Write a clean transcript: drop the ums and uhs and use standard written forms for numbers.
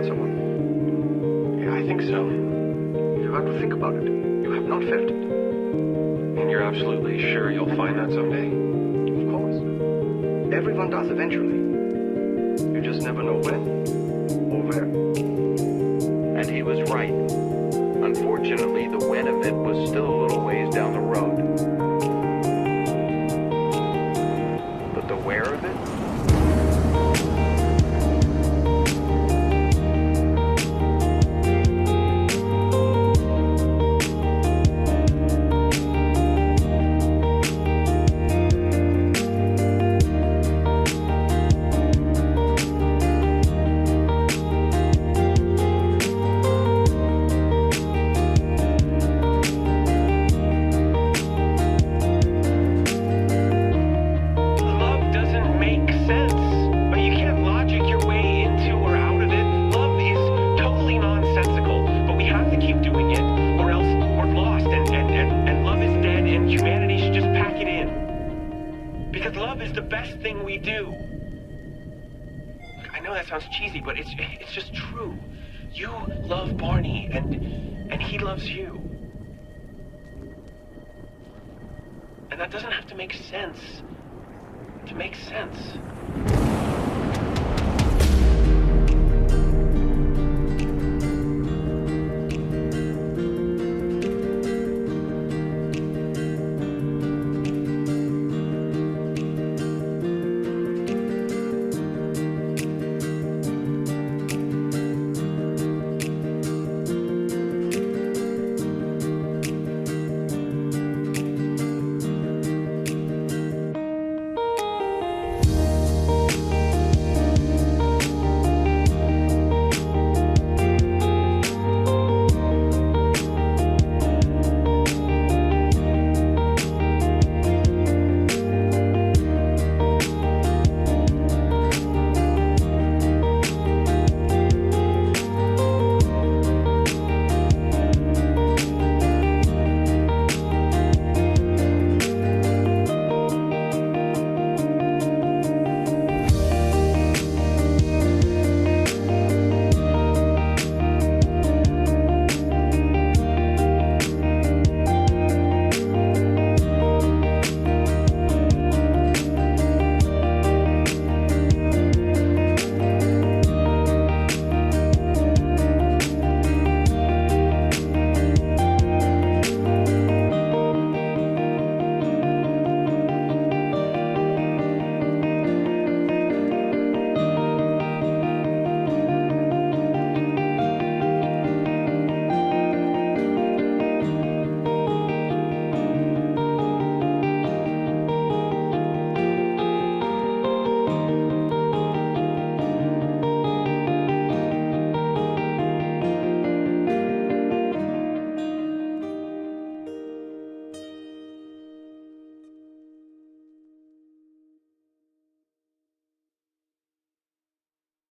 find someone? Yeah, I think so. You have to think about it. You have not felt it. And you're absolutely sure you'll find that someday? Of course. Everyone does eventually. You just never know when or where. And he was right. Unfortunately, the when of it was still a little ways down the road. But the where of it? Sounds cheesy, but it's just true. You love Barney, and he loves you. And that doesn't have to make sense to make sense.